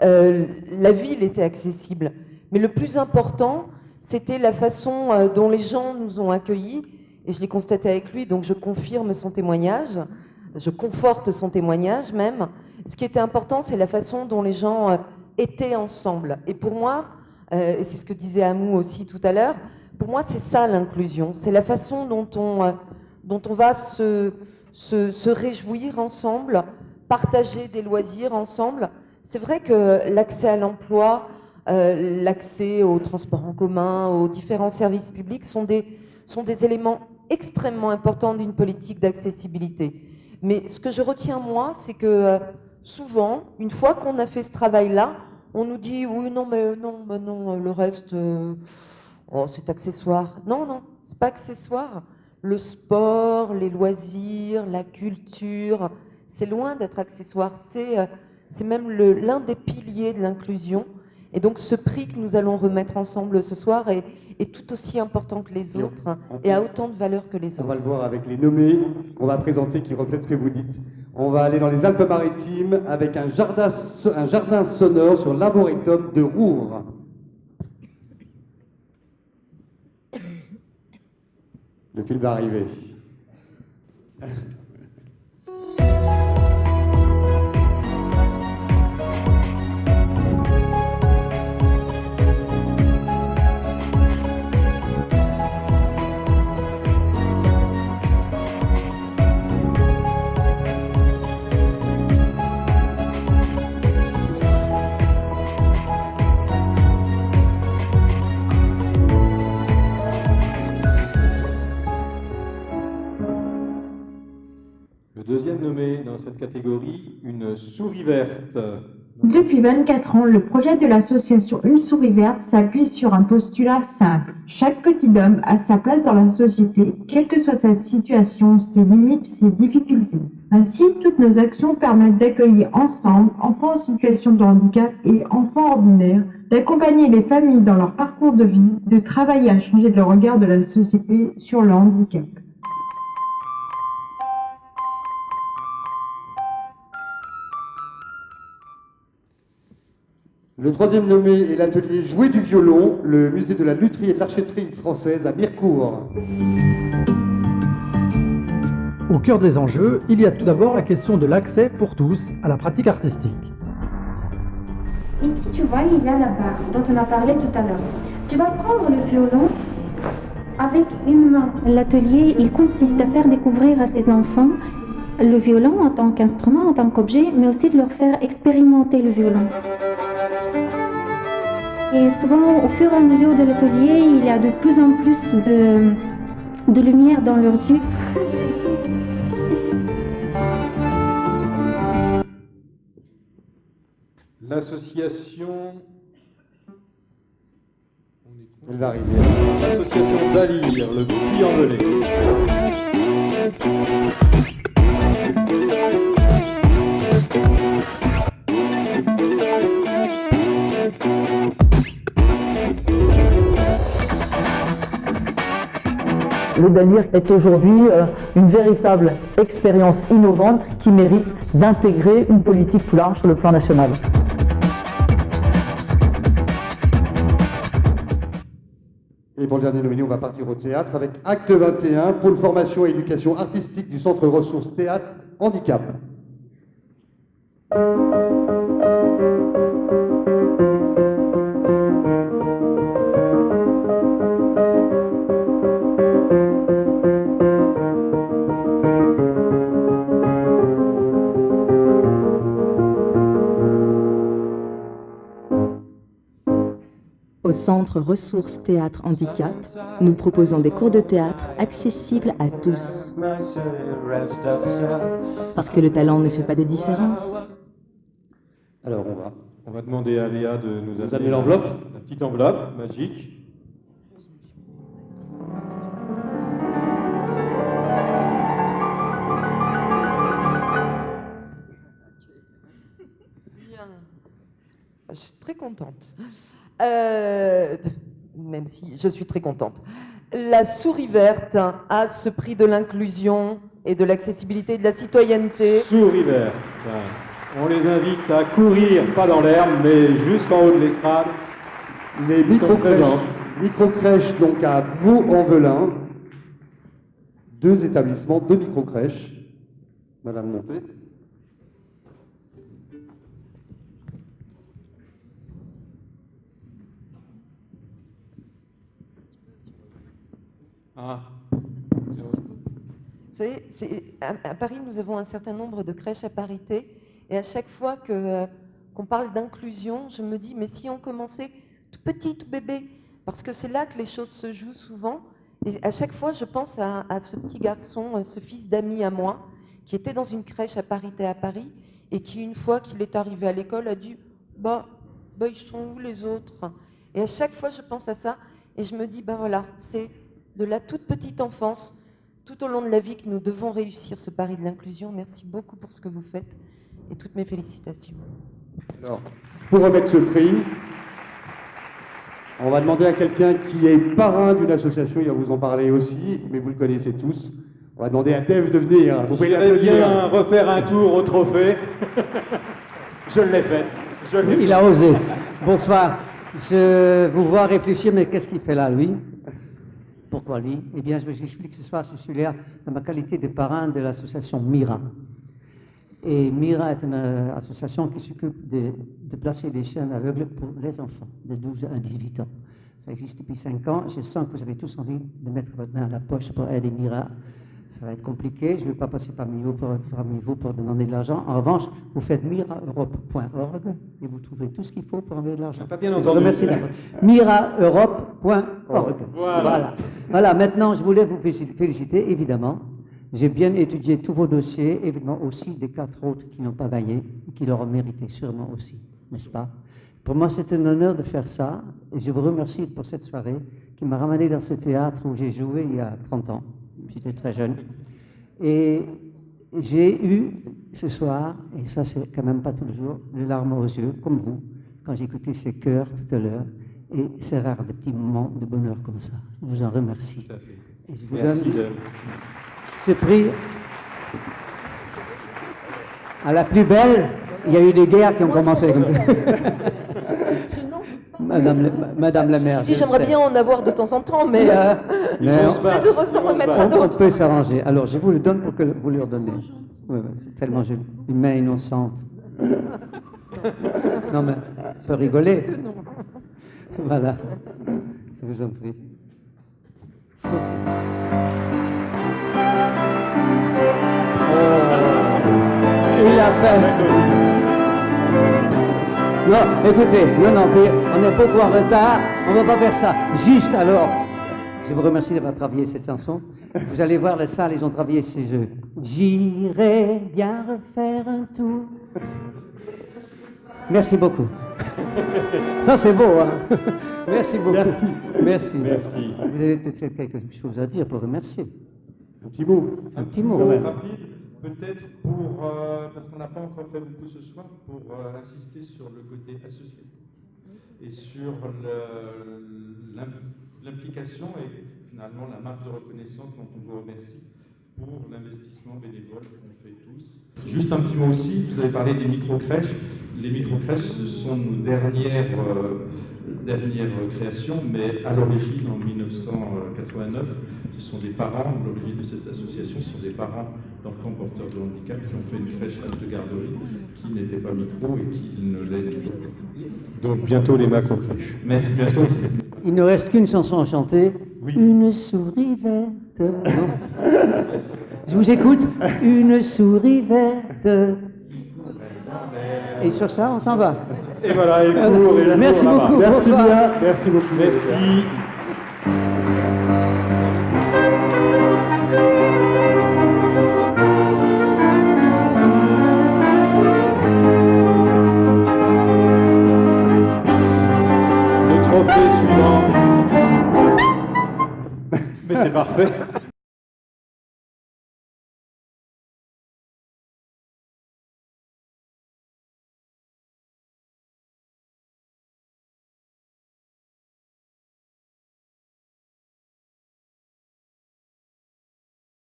la ville était accessible. Mais le plus important, c'était la façon dont les gens nous ont accueillis. Et je l'ai constaté avec lui, donc je confirme son témoignage, je conforte son témoignage même. Ce qui était important, c'est la façon dont les gens étaient ensemble. Et pour moi, et c'est ce que disait Amou aussi tout à l'heure, pour moi, c'est ça l'inclusion. C'est la façon dont on va se réjouir ensemble, partager des loisirs ensemble. C'est vrai que l'accès à l'emploi, l'accès aux transports en commun, aux différents services publics sont des éléments extrêmement importants d'une politique d'accessibilité. Mais ce que je retiens, moi, c'est que souvent, une fois qu'on a fait ce travail-là, on nous dit « oui, non, mais non, le reste, oh, c'est accessoire ». Non, non, c'est pas accessoire. Le sport, les loisirs, la culture, c'est loin d'être accessoire. C'est même l'un des piliers de l'inclusion. Et donc ce prix que nous allons remettre ensemble ce soir est tout aussi important que les autres et a autant de valeur que les autres. On va le voir avec les nommés qu'on va présenter qui reflètent ce que vous dites. On va aller dans les Alpes-Maritimes avec un jardin sonore sur l'Arboretum de Roure. Le film va arriver. Deuxième nommé dans cette catégorie, une souris verte. Depuis 24 ans, le projet de l'association Une souris verte s'appuie sur un postulat simple. Chaque petit homme a sa place dans la société, quelle que soit sa situation, ses limites, ses difficultés. Ainsi, toutes nos actions permettent d'accueillir ensemble enfants en situation de handicap et enfants ordinaires, d'accompagner les familles dans leur parcours de vie, de travailler à changer le regard de la société sur le handicap. Le troisième nommé est l'atelier Jouer du violon, le musée de la lutherie et de l'archéterie française à Mirecourt. Au cœur des enjeux, il y a tout d'abord la question de l'accès pour tous à la pratique artistique. Ici, tu vois, il y a la barre dont on a parlé tout à l'heure. Tu vas prendre le violon avec une main. L'atelier, il consiste à faire découvrir à ces enfants le violon en tant qu'instrument, en tant qu'objet, mais aussi de leur faire expérimenter le violon. Et souvent, au fur et à mesure de l'atelier, il y a de plus en plus de lumière dans leurs yeux. L'association... Elle va arriver. L'association Valire, le bouclier envolé. Le Valire est aujourd'hui une véritable expérience innovante qui mérite d'intégrer une politique plus large sur le plan national. Et pour le dernier nominé, on va partir au théâtre avec Acte 21, pôle formation et éducation artistique du Centre Ressources Théâtre Handicap. Au Centre Ressources Théâtre Handicap, nous proposons des cours de théâtre accessibles à tous. Parce que le talent ne fait pas de différence. Alors on va demander à Léa de nous amener l'enveloppe. La petite enveloppe magique. Je suis très contente. Même si je suis très contente. La souris verte a ce prix de l'inclusion et de l'accessibilité et de la citoyenneté. Souris verte. On les invite à courir, pas dans l'herbe, mais jusqu'en haut de l'estrade. Les micro-crèches donc à Vaux-en-Velin. 2 établissements, 2 micro-crèches. Madame Monté. Ah. Vous savez, à Paris, nous avons un certain nombre de crèches à parité. Et à chaque fois qu'on parle d'inclusion, je me dis, mais si on commençait tout petit, tout bébé, parce que c'est là que les choses se jouent souvent. Et à chaque fois, je pense à ce petit garçon, ce fils d'ami à moi, qui était dans une crèche à parité à Paris, et qui, une fois qu'il est arrivé à l'école, a dit bah, ils sont où les autres? Et à chaque fois, je pense à ça, et je me dis, ben voilà, c'est de la toute petite enfance, tout au long de la vie, que nous devons réussir ce pari de l'inclusion. Merci beaucoup pour ce que vous faites, et toutes mes félicitations. Alors, pour remettre ce prix, on va demander à quelqu'un qui est parrain d'une association, il va vous en parler aussi, mais vous le connaissez tous. On va demander à Dave de venir. Vous pouvez J'aimerais l'applaudir. bien refaire un tour au trophée. Je l'ai faite. Il a osé. Bonsoir. Je vous vois réfléchir, mais qu'est-ce qu'il fait là, lui? Pourquoi lui? Eh bien, je vous explique ce soir, je suis là dans ma qualité de parrain de l'association MIRA. Et MIRA est une association qui s'occupe de placer des chiens aveugles pour les enfants de 12 à 18 ans. Ça existe depuis 5 ans. Je sens que vous avez tous envie de mettre votre main à la poche pour aider MIRA. Ça va être compliqué. Je ne vais pas passer parmi vous pour demander de l'argent. En revanche, vous faites miraeurope.org et vous trouverez tout ce qu'il faut pour envoyer de l'argent. Pas bien Je vous entendu. remercie d'abord. Miraeurope.org. Voilà, maintenant, je voulais vous féliciter, évidemment. J'ai bien étudié tous vos dossiers, évidemment aussi des 4 autres qui n'ont pas gagné, et qui l'auront mérité sûrement aussi, n'est-ce pas? Pour moi, c'est un honneur de faire ça, et je vous remercie pour cette soirée qui m'a ramené dans ce théâtre où j'ai joué il y a 30 ans. J'étais très jeune. Et j'ai eu ce soir, et ça c'est quand même pas tous les jours, les larmes aux yeux, comme vous, quand j'ai écouté ces chœurs tout à l'heure. Et c'est rare des petits moments de bonheur comme ça. Je vous en remercie. Tout à fait. Et je vous Merci. donne ce prix. À la plus belle, il y a eu des guerres qui ont commencé comme ça. Madame la maire. je J'aimerais sais. bien en avoir de temps en temps, mais je Mais suis très heureuse d'en remettre à on d'autres. peut s'arranger. Alors, je vous le donne pour que vous le redonnez. Oui, c'est tellement joli. Une main innocente. Non, mais on peut rigoler. Voilà. Je vous en prie. Il a fait. Non, écoutez, non, on est beaucoup en retard, on ne va pas faire ça. Juste alors, je vous remercie d'avoir travaillé cette chanson. Vous allez voir, les salles, ils ont travaillé chez eux. J'irai bien refaire un tour. Merci beaucoup. Ça, c'est beau, hein? Merci beaucoup. Merci. Merci. Vous avez peut-être quelque chose à dire pour remercier. Un petit mot. Un petit mot. Quand même. Rapide, peut-être pour, parce qu'on n'a pas encore fait beaucoup ce soir, pour insister sur le côté associatif et sur l'implication et finalement la marque de reconnaissance dont on vous remercie pour l'investissement bénévole qu'on fait tous. Juste un petit mot aussi, vous avez parlé des micro-crèches. Les micro-crèches, ce sont nos dernières créations, mais à l'origine, en 1989, ce sont des parents, l'origine de cette association, ce sont des parents d'enfants porteurs de handicap qui ont fait une crèche de garderie qui n'était pas micro et qui ne l'est toujours pas. Donc bientôt les macro-crèches. Mais bientôt, c'est... Il ne reste qu'une chanson à chanter. Oui. Une souris verte. Non. Je vous écoute. Une souris verte. Et sur ça, on s'en va. Et voilà, il court. Et Merci beaucoup. Merci Bonsoir. bien. Merci beaucoup. Merci. Le trophée suivant. Mais c'est parfait.